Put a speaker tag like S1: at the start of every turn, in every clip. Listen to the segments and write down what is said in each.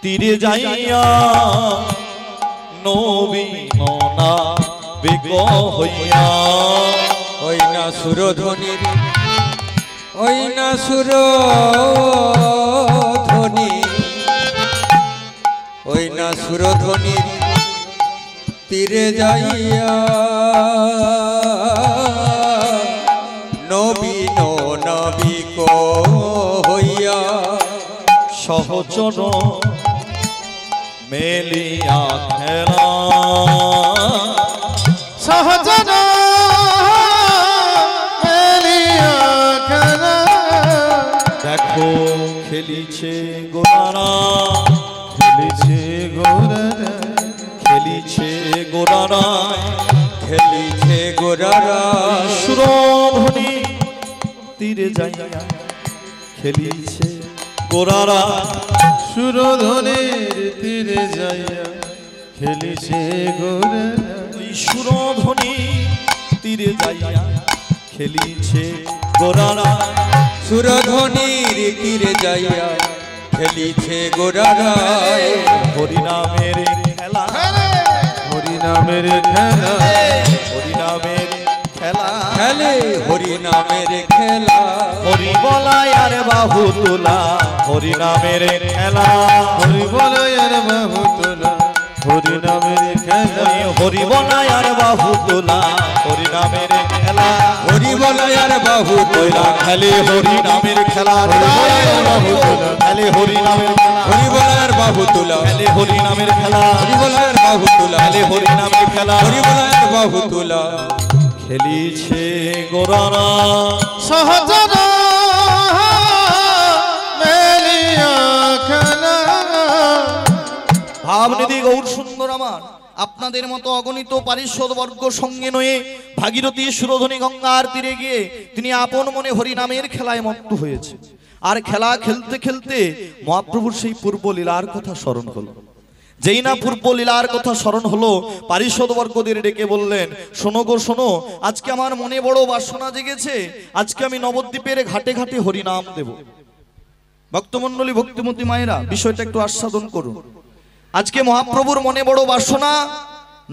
S1: তীরে যাইয়া নবীন নাবিক হইয়া
S2: ওই না সুরধ্বনির ওই না সুরধ্বনি ওই না সুরধ্বনির তীরে যাইয়া নবীন নাবিক হইয়া
S1: সহচর মেলিয়া খেলা
S3: সহচর মেলিয়া খেলা
S1: দেখো খেলিছে গোরারা
S3: খেলিছে গোরারা
S1: খেলিছে গোরারা
S2: খেলিছে গোরারা
S1: সুরধ্বনি তীরে যাইয়া খেলিছে গোরারা
S3: সুরধ্বনির তীরে যাইয়া খেলিছে গোরারা
S1: ওই সুরধ্বনি তীরে যাইয়া খেলিছে গোরারা
S2: সুরধ্বনির তীরে যাইয়া খেলিছে গোরারা
S1: হরিনামের খেলা
S3: হরিনামের খেলা
S1: হরিনামের খেলা
S2: খেলে হরিনামের খেলা
S1: হরি বলায় আর বাহু তোলা হরিনামের খেলা
S3: হরি বলয়ের বাহু তোলা হরিনামের খেলা
S1: হরি বলায় আর বাহু তোলা হরিনামের খেলা
S2: হরি বলয়ার বাহু তোলা
S1: খেলে হরিনামের খেলা খেলে হরিনামের খেলা
S2: হরি বলয়ার বাহু তোলা
S1: খেলে হরিনামের খেলা
S2: হরি বলয়ার বাহু তোলা
S1: খেলে হরিনামের খেলা
S2: হরি বলয়ার বাহু তোলা
S1: খেলিছে গোরারা
S3: সহচর মেলিয়া খেলা
S1: ভাবনিধি গৌর সুন্দর আমার আপনাদের মতো অগণিত পারিষদ বর্গ সঙ্গে নয়ে ভাগীরথী সুরধ্বনি গঙ্গার তীরে গিয়ে তিনি আপন মনে হরিনামের খেলায় মত্ত হয়েছে। আর খেলা খেলতে খেলতে মহাপ্রভুর সেই পূর্ব লীলার কথা স্মরণ হলো। যেই না পূর্ব লীলার কথা স্মরণ হলো, পারিষদ বর্গদের ডেকে বললেন, শোনো গো শোনো, আজকে আমার মনে বড় বাসনা জেগেছে, আজকে আমি নবদ্বীপের ঘাটে ঘাটে হরিনাম দেব। ভক্তমণ্ডলী, ভক্তিমতী মায়েরা, বিষয়টা একটু আস্বাদন করুন। আজকে মহাপ্রভুর মনে বড় বাসনা,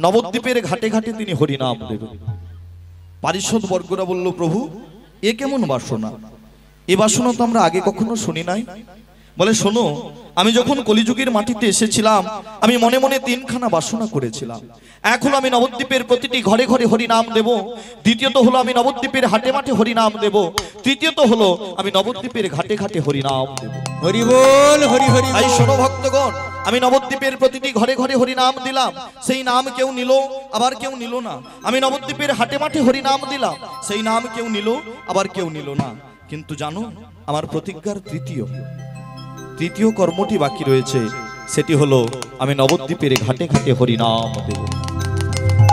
S1: নবদ্বীপের ঘাটে ঘাটে তিনি হরিনাম দেবেন। পারিষদ বর্গরা বলল, প্রভু এ কেমন বাসনা? এ বাসনা তো আমরা আগে কখনো শুনি নাই। বলে, শোনো, আমি যখন কলিযুগের মাটিতে এসেছিলাম, আমি মনে মনে তিনখানা বাসনা করেছিলাম। এক হলো আমি নবদ্বীপের প্রতিটি ঘরে ঘরে হরিনাম দেব, দ্বিতীয়ত হলো আমি নবদ্বীপের হাটে মাঠে হরিনাম দেব, তৃতীয়ত হলো আমি নবদ্বীপের ঘাটে ঘাটে হরিনাম দেব।
S2: হরি বল, হরি হরি।
S1: এই শোনো ভক্তগণ, আমি নবদ্বীপের প্রতিটি ঘরে ঘরে হরিনাম দিলাম, সেই নাম কেউ নিল আবার কেউ নিল না। আমি নবদ্বীপের হাটে মাঠে হরিনাম দিলাম, সেই নাম কেউ নিল আবার কেউ নিল না। কিন্তু জানো, আমার প্রতিজ্ঞার তৃতীয় কর্মটি বাকি রয়েছে, সেটি হলো আমি নবদ্বীপের ঘাটে ঘাটে হরিনাম দেব।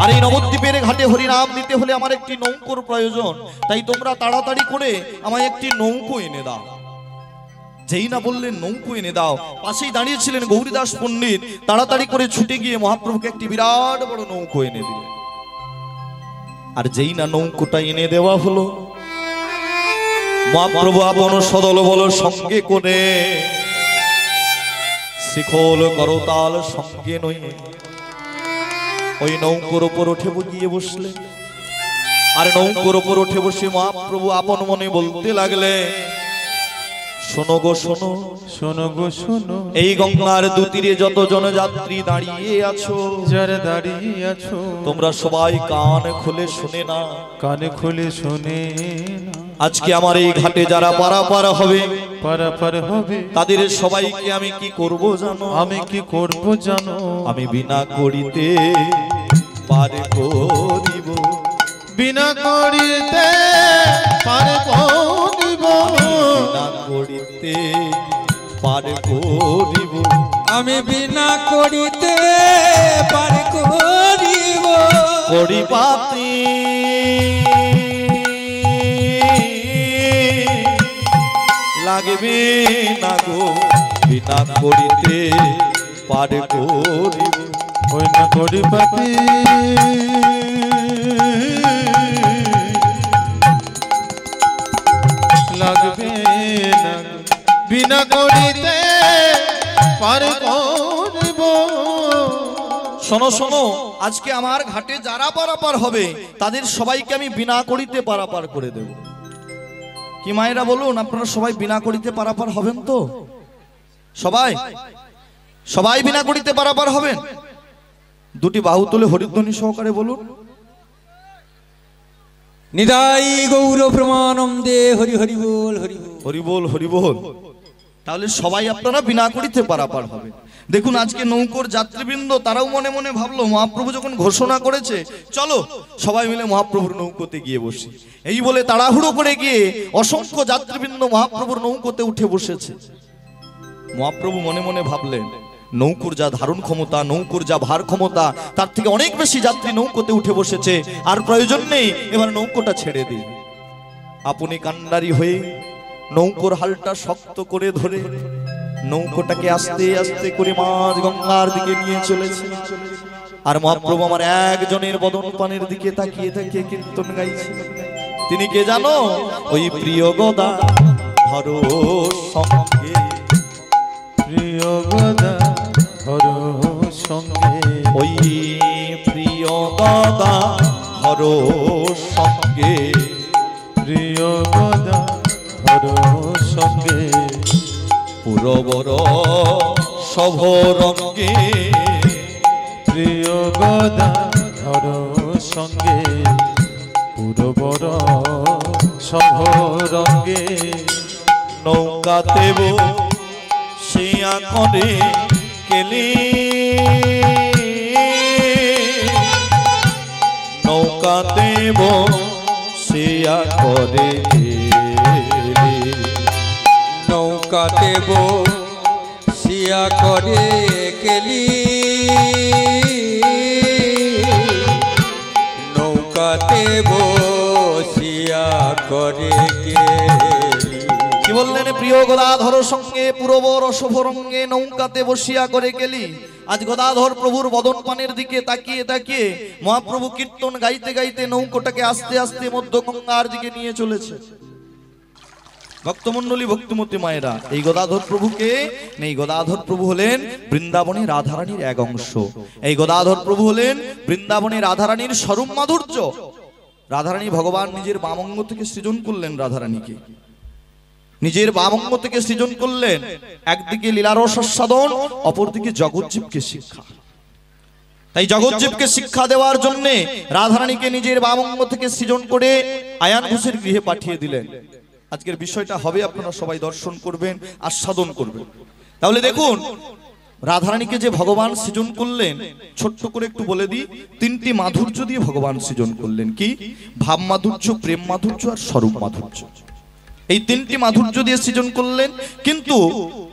S1: আর এই নবদ্বীপের ঘাটে হরিনাম দিতে হলে আমার একটি নৌকোর প্রয়োজন, তাই তোমরা তাড়াতাড়ি করে আমায় একটি নৌকো এনে দাও। যেই না বললেন নৌকো এনে দাও, পাশেই দাঁড়িয়েছিলেন গৌরীদাস পণ্ডিত, তাড়াতাড়ি করে ছুটে গিয়ে মহাপ্রভুকে একটি বিরাট বড় নৌকো এনে দিলেন। আর যেই না নৌকোটা এনে দেওয়া হলো, মহাপ্রভু আপন সদল বল সঙ্গে করে শিখল করতাল সঙ্গে নয়ে ওই নৌকোর ওপর উঠে গিয়ে বসলেন। আর নৌকোর ওপর উঠে বসে মহাপ্রভু আপন মনে বলতে লাগলে, শোনো গো শোনো,
S3: শোনো গো শোনো,
S1: এই গঙ্গার দুতীরে যত জনযাত্রী দাঁড়িয়ে আছো,
S3: যারা দাঁড়িয়ে আছো,
S1: তোমরা সবাই কান খুলে শুনে না,
S3: কানে খুলে শুনে না।
S1: আজকে আমার এই ঘাটে যারা পারাপার হবে,
S3: পারাপার হবে,
S1: তাদের সবাইকে আমি কি করব জানো?
S3: আমি কি করব জানো?
S1: আমি বিনা করিতে পার করিব,
S3: বিনা করিতে পার করিব,
S1: বিনা করিতে পার করিব,
S2: আমি বিনা করিতে পার করিব।
S1: করিবাতে লাগবে না গো, বিনা করিতে পার করিব।
S3: ওই না করিবাতে লাগবে না, বিনা করিতে পার
S1: শোনো শোনো, আজকে আমার ঘাটে যারা পারাপার হবে তাদের সবাইকে আমি বিনা করিতে পারাপার করে দেব। কি মায়েরা বলুন, আপনারা সবাই বিনা করিতে পারাপার হবেন তো? সবাই সবাই বিনা করিতে পারাপার হবেন? দুটি বাহু তুলে হরিধ্বনি সহকারে বলুন।
S2: নিতাই গৌর প্রমানন্দে হরি হরি বল হরি বল।
S1: হরি বল হরি বল। তাহলে সবাই আপনারা বিনা করিতে পারাপার হবে। দেখুন আজকে নৌকোর যাত্রীবৃন্দ তারাও মনে মনে ভাবলো, মহাপ্রভু যখন ঘোষণা করেছে চলো সবাই মিলে মহাপ্রভুর নৌকোতে গিয়ে বসি, এই বলে তাড়াহুড়ো করে গিয়ে অসংখ্য যাত্রীবৃন্দ মহাপ্রভুর নৌকোতে উঠে বসেছে। মহাপ্রভু মনে মনে ভাবলেন, নৌকোর যা ধারণ ক্ষমতা, নৌকোর যা ভার ক্ষমতা, তার থেকে অনেক বেশি যাত্রী নৌকোতে উঠে বসেছে, আর প্রয়োজন নেই, এবার নৌকোটা ছেড়ে দিই। আপনি কান্ডারি হয়ে নৌকোর হালটা শক্ত করে ধরে নৌকোটাকে আস্তে আস্তে করে মাঝ গঙ্গার দিকে নিয়ে চলেছে। আর মহাপ্রভু আমার একজনের বদন পানের দিকে তাকিয়ে তাকিয়ে কীর্তন গাইছে। তিনি কে জানো? ওই প্রিয় গদা ধরো সঙ্গে,
S3: প্রিয় গদা ধরো সঙ্গে,
S1: ওই প্রিয় গদা ধরো সঙ্গে,
S3: প্রিয় গদা ধরো সঙ্গে,
S1: পুরবর সভরঙ্গে,
S3: প্রিয় গদা ধরো সঙ্গে, পুরবর সভরঙ্গে,
S1: নৌকাতে বসিয়া করে কেলি, নৌকাতে বসিয়া করে কেলি,
S2: নৌকাতে বসিয়া করে কেলি, নৌকাতে বসিয়া করে কেলি।
S1: কি বললেন? প্রিয় গদাধর সঙ্গে পুরবর শুভরঙ্গে নৌকাতে বসিয়া করে গেলি। আজ গদাধর প্রভুর বদন পানের দিকে তাকিয়ে তাকিয়ে মহাপ্রভু কীর্তন গাইতে গাইতে নৌকোটাকে আস্তে আস্তে মধ্য গঙ্গার দিকে নিয়ে চলেছে। ভক্তমণ্ডলী, ভক্তিমতী মায়েরা, এই গদাধর প্রভুকে নেই, গদাধর প্রভু হলেন বৃন্দাবনের রাধারানীর এক অংশ। এই গদাধর প্রভু হলেন বৃন্দাবনের রাধারানীর স্বরূপ মাধুর্য। রাধারানী ভগবান নিজের বামঙ্গ থেকে সৃজন করলেন রাধারানীকে, নিজের বামঙ্গ থেকে সৃজন করলেন। একদিকে লীলারস আস্বাদন, অপরদিকে জগজ্জীবকে শিক্ষা। তাই জগজ্জীবকে শিক্ষা দেওয়ার জন্য রাধারানীকে নিজের বামঙ্গ থেকে সৃজন করে আয়ান ঘোষের গৃহে পাঠিয়ে দিলেন। আজকের বিষয়টা হবে, আপনারা সবাই দর্শন করবেন, আস্বাদন করবেন। তাহলে দেখুন রাধারানীকে যে ভগবান সৃজন করলেন, ছোট্ট করে একটু বলে দিই, তিনটি মাধুর্য দিয়ে ভগবান সৃজন করলেন। কি? ভাব মাধুর্য, প্রেম মাধুর্য আর স্বরূপ মাধুর্য। এই তিনটি মাধুর্য দিয়ে সৃজন করলেন। কিন্তু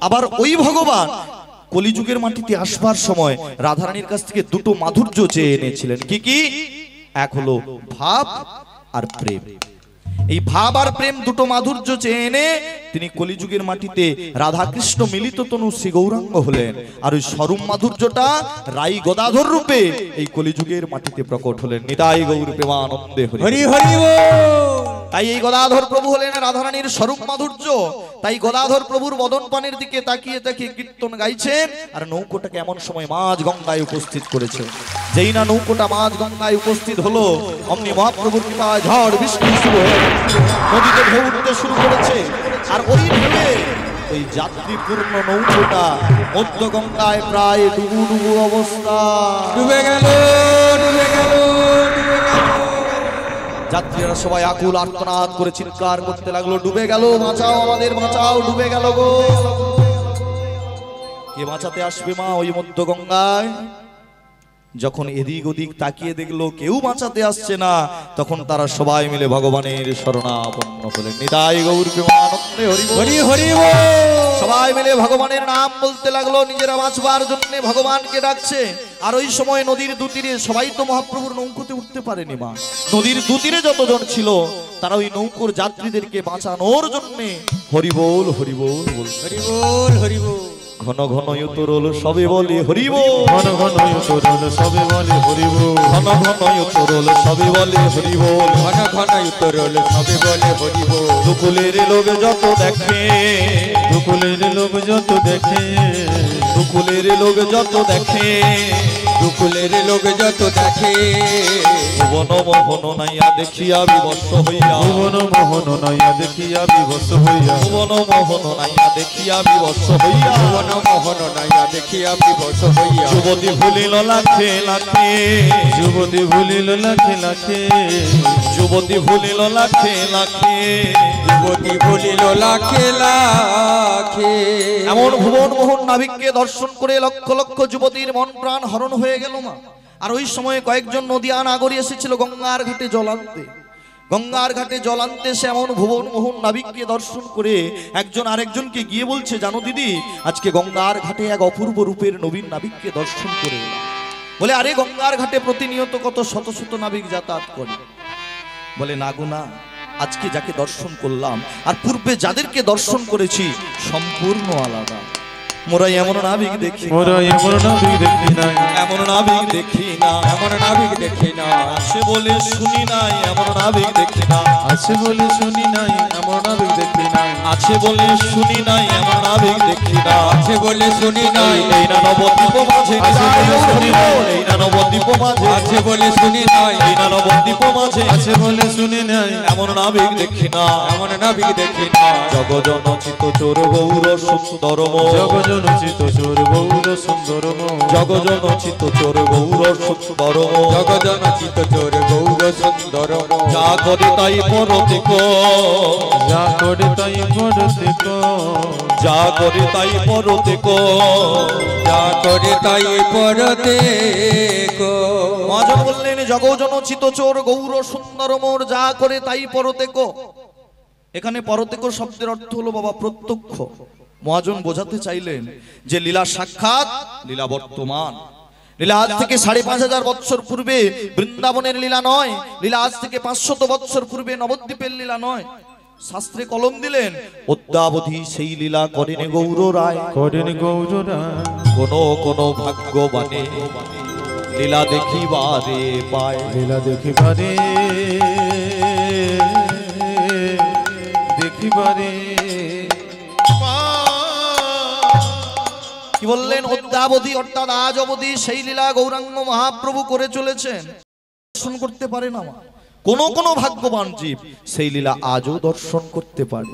S1: আবার ওই ভগবান কলিযুগের মাটিতে আসবার সময় রাধারানীর কাছ থেকে দুটো মাধুর্য চেয়ে এনেছিলেন। কি কি? এক হলো ভাব আর প্রেম। এই ভাব আর প্রেম দুটো মাধুর্য চেয়ে এনে তিনি কলিযুগের মাটিতে রাধা কৃষ্ণ মিলিত তনু শ্রী গৌরাঙ্গ হলেন। আর ওই স্বরূপ মাধুর্যটা রাই গদাধর রূপে এই কলিযুগের মাটিতে প্রকট হলেন। নিতাই গৌর প্রেমানন্দে হরি
S2: হরি হরি বল।
S1: তাই এই গদাধর প্রভু হলেন রাধারানীর স্বরূপ মাধুর্য। তাই গদাধর প্রভুর বদন পানের দিকে তাকিয়ে তাকিয়ে কীর্তন গাইছেন। আর নৌকোটাকে এমন সময় মাঝ গঙ্গায় উপস্থিত করেছে। যেই না নৌকোটা মাঝ গঙ্গায় উপস্থিত হলো, অমনি মহাপ্রভুর কৃপায় ঝড় বৃষ্টি শুরু হয়ে নদীতে ঢেউ উঠতে শুরু করেছে। আর ওই ঢেউয়ে ওই যাত্রীপূর্ণ নৌকোটা মধ্য গঙ্গায় প্রায় ডুবু ডুবু অবস্থা।
S2: ডুবে গেল, ডুবে গেল, ডুবে গেল।
S1: যাত্রীরা সবাই আকুল আর্তনাদ করে চিৎকার করতে লাগলো, ডুবে গেল, বাঁচাও আমাদের, বাঁচাও, ডুবে গেল গো। কে বাঁচাতে আসবে মা ওই মধ্য গঙ্গায়? যখন এদিক ওদিক তাকিয়ে দেখলো কেউ বাঁচাতে আসছে না, তখন তারা সবাই মিলে ভগবানের শরণাপন্ন হলেন। নিতাই গৌর প্রেমানন্দে হরি বল।
S2: হরি হরি বল।
S1: সবাই মিলে ভগবানের নাম বলতে লাগলো, নিজেরা বাঁচবার জন্য ভগবানকে ডাকছে। আর ওই সময় নদীর দুতীরে সবাই তো মহাপ্রভুর নৌকোতে উঠতে পারেনি মা। নদীর দুতীরে যতজন ছিল তারা ওই নৌকোর যাত্রীদেরকে বাঁচানোর জন্য হরি বল হরি বল বল।
S2: হরি বল, হরি বল।
S1: ঘন ঘন উতরল সবে বলে হরি বল,
S3: ঘন ঘন উতরল সবে বলে হরি বল,
S1: ঘন ঘন উতরল সবে বলে হরি বল,
S2: ঘন ঘন উতরল সবে বলে হরি বল।
S1: দুকুলের লোক যত দেখে,
S3: দুকুলের লোক যত দেখে,
S1: দুকুলের লোক যত দেখে,
S2: দুকুলের লোক যত দেখে
S1: ভুবন মোহন নাইয়া দেখিয়া বিবশ হইয়া,
S3: ভুবন মোহন নাইয়া দেখিয়া বিবশ হইয়া,
S1: ভুবন মোহন নাইয়া দেখিয়া বিবশ হইয়া,
S2: ভুবন মোহন নাইয়া দেখিয়া বিবশ হইয়া,
S1: যুবতী ভুলিল লাখে লাখে,
S3: যুবতী ভুলিল লাখে লাখে,
S1: যুবতী ভুলিল লাখে লাখে,
S2: যুবতী ভুলিল লাখে লাখে।
S1: এমন ভুবন মোহন নাবিককে দর্শন করে লক্ষ লক্ষ যুবতীর মন প্রাণ হরণ হয়ে গেল মা। আর ওই সময়ে কয়েকজন নদিয়া নাগরী এসেছিল গঙ্গার ঘাটে জল আনতে। গঙ্গার ঘাটে জল আনতে সে এমন ভুবন মোহন নাবিককে দর্শন করে একজন আরেকজনকে গিয়ে বলছে, জানো দিদি, আজকে গঙ্গার ঘাটে এক অপূর্ব রূপের নবীন নাবিককে দর্শন করে এলাম। বলে, আরে গঙ্গার ঘাটে প্রতিনিয়ত কত শত শত নাবিক যাতায়াত করে। বলে, না গো না, আজকে যাকে দর্শন করলাম আর পূর্বে যাদেরকে দর্শন করেছি সম্পূর্ণ আলাদা। মোরা এমন নাবিক দেখি,
S3: মোরা এমন নাবিক দেখি নাই,
S1: এমন নাবিক দেখি না,
S2: এমন নাবিক দেখি না,
S1: আছে বলে শুনি নাই, এমন নাবিক দেখি না,
S3: আছে বলে শুনি নাই, এমন নাবিক দেখি নাই,
S1: আছে বলে শুনি নাই, এমন নাবিক দেখি না,
S2: আছে বলে শুনি নাই,
S1: এই না নবদ্বীপ মাঝে,
S3: আছে বলে শুনি নাই,
S1: এই না নবদ্বীপ মাঝে,
S2: আছে বলে শুনি নাই,
S1: এই না নবদ্বীপ মাঝে,
S3: আছে বলে শুনি নাই,
S1: এমন নাবিক দেখি না,
S2: এমন নাবিক দেখি না,
S1: জগজনচিত চোর গৌর সুন্দরম,
S3: জগজনচিত চোর গৌর সুন্দরম,
S1: জগজনচিত চোর গৌর সুন্দরম,
S2: জগজনচিত চোর গৌর সুন্দরম,
S1: যা করে তাই পরতে কো,
S3: যা করে তাই করতে কো,
S1: যা করে তাই পরতে কো,
S2: যা করে তাই পরতে কো।
S1: মহাজন বললেন, জগজনচিত চোর গৌর সুন্দরম, যা করে তাই পরতে কো। এখানে পরতে কো শব্দের অর্থ হলো বাবা প্রত্যক্ষ। মহাজন বোঝাতে চাইলেন যে লীলা সাক্ষাৎ, লীলা বর্তমান। লীলা আজ থেকে 5,500 বৎসর পূর্বে বৃন্দাবনের লীলা নয়, লীলা আজ থেকে 500 বৎসর পূর্বে নবদ্বীপের লীলা নয়। শাস্ত্রে কলম দিলেন, অদ্যাবধি সেই লীলা করেন গৌর রায়,
S3: করেন গৌর রায়,
S1: কোন কোন ভাগ্যবানে লীলা দেখিবারে পায়।
S3: লীলা দেখিবারে, দেখিবারে
S1: কি বললেন? অদ্যাবধি অর্থাৎ আজ অবধি সেই লীলা গৌরাঙ্গ মহাপ্রভু করে চলেছেন, দর্শন করতে পারে না। কোন কোন ভাগ্যবান জীব সেই লীলা আজও দর্শন করতে পারে।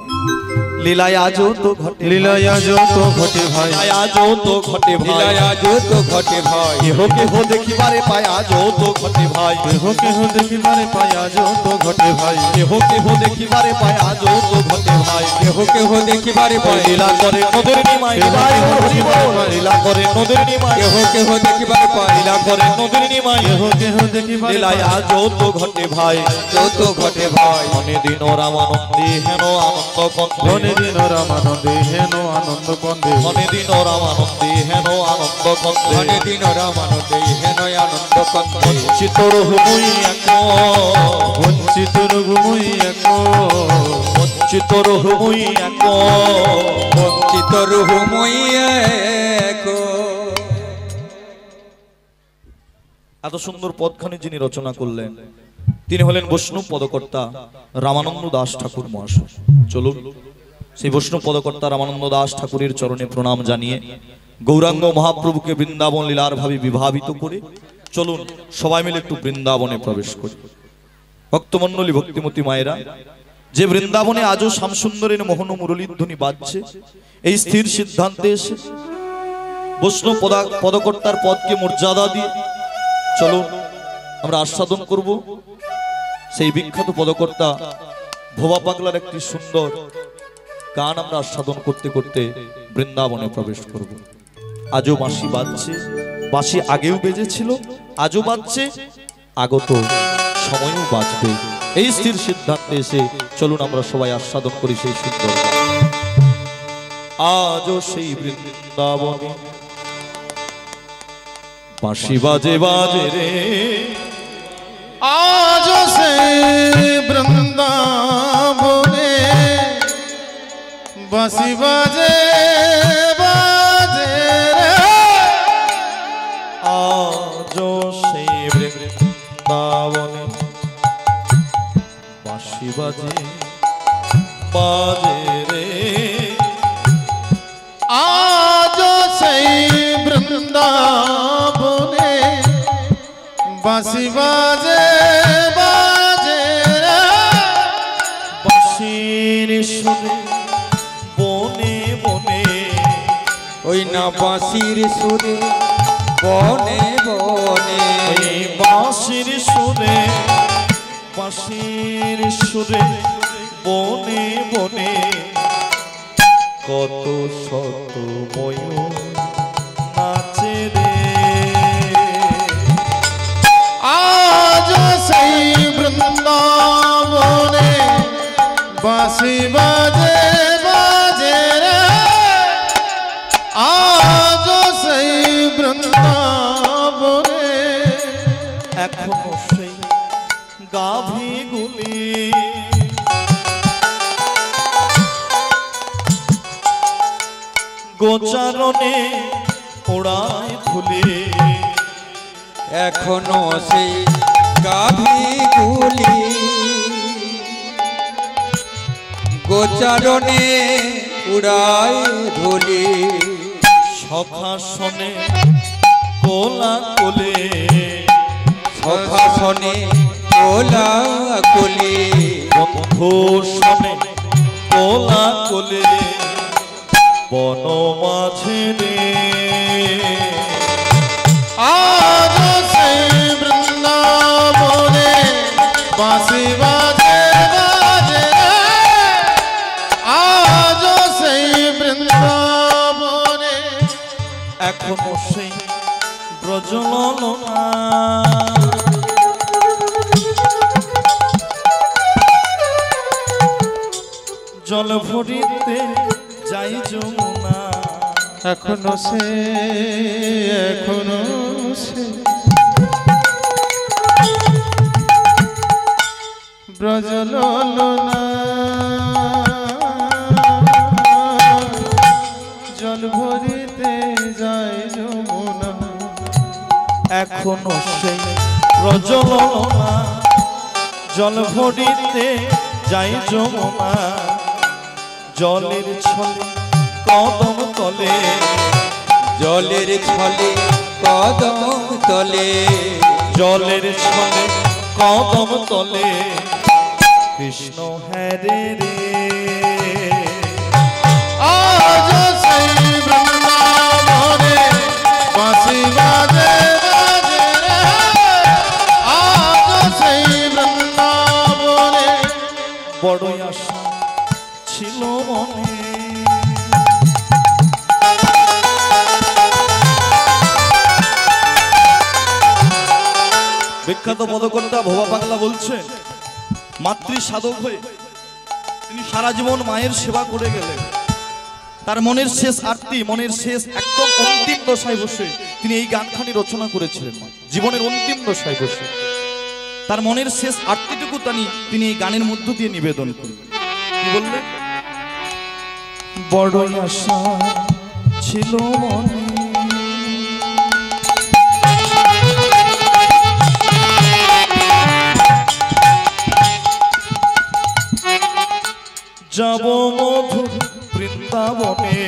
S1: লীলায় আজও তো ঘটে,
S3: লীলায় আজও তো ঘটে ভাই,
S1: লীলায় আজও তো ঘটে ভাই,
S2: লীলায় আজও তো ঘটে ভাই,
S1: কেহ কেহ দেখিবারে পায় আজও তো ঘটে ভাই,
S3: কেহ কেহ দেখিবারে পায় আজও তো ঘটে ভাই,
S1: কেহ কেহ দেখিবারে পায় আজও তো ঘটে ভাই,
S2: কেহ কেহ দেখিবারে পায়,
S1: লীলা করে নদের নিমাই, লীলা করে নদের নিমাই,
S2: কেহ কেহ দেখিবারে পায়,
S1: লীলা করে নদের নিমাই,
S3: কেহ কেহ দেখিবারে
S1: লীলায় আজও তো ঘটে ভাই,
S2: যত ঘটে ভাই,
S1: মনে দিন রামানন্দে হেন আনন্দ কন্দে,
S3: মনে দিন রামানন্দে হেন আনন্দ কন্দে,
S1: মনে দিন রামানন্দে হেন আনন্দ কন্দে,
S2: মনে দিন রামানন্দে হেন আনন্দ কন্দে,
S1: বঞ্চিত রহুমুই এক,
S3: বঞ্চিত রঘুমুই এক,
S1: বঞ্চিত রহুমুই এক,
S2: বঞ্চিত রহুময় এক।
S1: এত সুন্দর পদখানি যিনি রচনা করলেন তিনি হলেন বৈষ্ণব পদকর্তা রামানন্দ দাস ঠাকুর মহাশয়। চলুন সেই বৈষ্ণব পদকর্তা রামানন্দ দাস ঠাকুরের চরণে প্রণাম জানিয়ে গৌরাঙ্গ মহাপ্রভুকে বৃন্দাবন লীলার ভাবে বিভাবিত করে চলুন সবাই মিলে একটু বৃন্দাবনে প্রবেশ করি। ভক্তমণ্ডলী, ভক্তিমতী মায়েরা, যে বৃন্দাবনে আজও শ্যামসুন্দরের মোহন মুরলীর ধ্বনি বাজছে, এই স্থির সিদ্ধান্তে এসে বৈষ্ণব পদকর্তার পদকে মর্যাদা দিয়ে চলুন আমরা আস্বাদন করব সেই বিখ্যাত পদকর্তা ভোবা পাগলার একটি সুন্দর গান। আমরা আস্বাদন করতে করতে বৃন্দাবনে প্রবেশ করব। আজও বাঁশি বাজছে, বাঁশি আগেও বেজেছিল, আজও বাজছে, আগত সময়ও বাজবে। এই স্থির সিদ্ধান্তে এসে চলুন আমরা সবাই আস্বাদন করি সেই সুন্দর গান। আজও সেই বৃন্দাবনে বাঁশি বাজে বাজে রে,
S3: আজ সে বৃন্দাবনে বাঁশি বাজে বাজে রে,
S1: আজও সেই বৃন্দাবনে বাঁশি বাজে বাজে রে,
S3: আজ সেই বৃন্দাবনে বাঁশি বাজে বাজে রে
S1: বাঁশির সুরে বনে বনে,
S2: ওই না বাঁশির সুরে বনে বনে,
S1: ওই বাঁশির সুরে, বাঁশির সুরে বনে বনে, কত শত ময়ূর নাচে রে।
S3: আজ সেই বৃন্দাবনে বাঁশি বাজে বাজে রে আজ সেই বৃন্দাবনে
S1: এখনো সেই গাভীগুলি গোচারণে ওড়ায় ধুলি,
S2: এখনো সেই গাভীগুলি গোচারণে উড়ায় ধুলি,
S1: সখাসনে কোলা কোলে,
S2: সখাসনে কোলা কোলে,
S1: বন্ধুসনে কোলা কোলে, বন মাঝে রে।
S3: আজ সেই বৃন্দাবনে বাঁশি বাজে বাজে রে আজ সেই বৃন্দাবনে
S1: এখনো সেই ব্রজললনা, জল ভরিতে যাই যমুনা,
S3: এখনো সে ব্রজললনা জল ভরিতে যায় যমুনা
S1: এখনো সেই ব্রজললনা, জল ভরিতে যাই যমুনা, জলের ছলে কদম তলে,
S2: জলের ছলে কদম তলে,
S1: জলের ছলে কদম তলে, কৃষ্ণ হ্যারে রে।
S3: আজ সেই বৃন্দাবনে বাঁশি বাজে বাজে রে আজ সেই বৃন্দাবনে
S1: বড়ই আশা ছিল মনে, বিখ্যাত পদকর্তা ভোবা পাগলা বলছেন, মাতৃ সাধক হয়ে তিনি সারা জীবন মায়ের সেবা করে গেলেন। তার মনের শেষ আরতি, মনের শেষ একদম অন্তিম দশায় বসে তিনি এই গানখানি রচনা করেছিলেন। জীবনের অন্তিম দশায় বসে তার মনের শেষ আরতিটুকু তিনি এই গানের মধ্য দিয়ে নিবেদন করলেন। কি বললেন? বড়ই আশা ছিল মনে, যাব মধুর বৃন্দাবনে,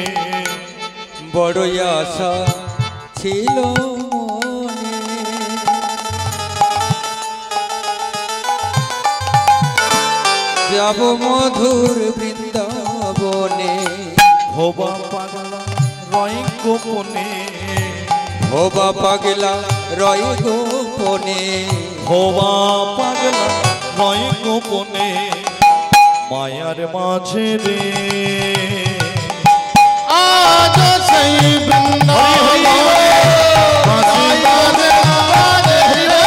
S2: বড়ই আশা ছিল মনে, যাব মধুর বৃন্দাবনে,
S1: ভোবা পাগলা রয় গোপনে,
S2: ভোবা পাগলা রয় গোপনে,
S1: ভোবা পাগলা রয় গোপনে, মায়ার মাঝে রে।
S3: আজ সেই বৃন্দাবনে বাঁশি বাজে বাজে রে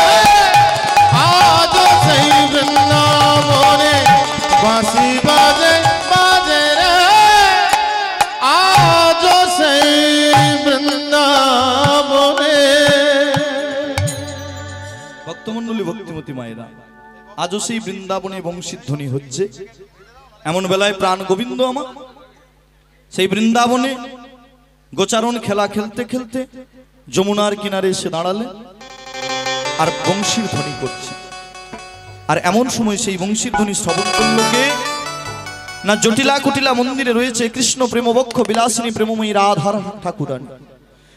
S3: আজ সেই বৃন্দাবনে বাঁশি বাজে বাজে রে আজ সেই বৃন্দাবনে
S1: ভক্তমণ্ডলী, ভক্তিমতী মায়েরা, আজও সেই বৃন্দাবনে বংশীধ্বনি হচ্ছে। এমন বেলায় প্রাণ গোবিন্দ আমার সেই বৃন্দাবনে গোচারণ খেলা খেলতে খেলতে যমুনার কিনারে এসে দাঁড়ালে আর বংশীর ধ্বনি করছে। আর এমন সময় সেই বংশীর ধ্বনি শ্রবণ করলো কে না, জটিলা কুটিলা মন্দিরে রয়েছে কৃষ্ণ প্রেমবক্ষ বিলাসিনী প্রেমময়ী রাধার ঠাকুরানী।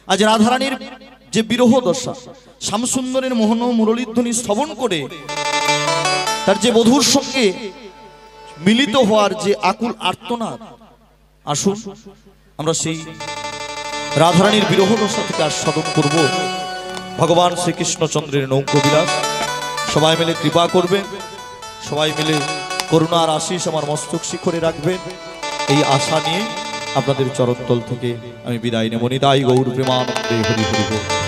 S1: আজ রাধারানীর যে বিরহ দশা, শ্যামসুন্দরের মোহন মুরলীধ্বনি শ্রবণ করে তার যে বধূর সঙ্গে মিলিত হওয়ার যে আকুল আর্তনাদ, আসুন আমরা সেই রাধারানীর বিরহ দশা থেকে আস্বাদন করব ভগবান শ্রীকৃষ্ণচন্দ্রের নৌকবিলাস। সবাই মিলে কৃপা করবেন, সবাই মিলে করুণার আশিস আমার মস্তক শিখরে রাখবেন, এই আশা নিয়ে আপনাদের চরণতল থেকে আমি বিদায় নেব। নিতাই গৌর প্রেমানন্দে হরি হরি বল।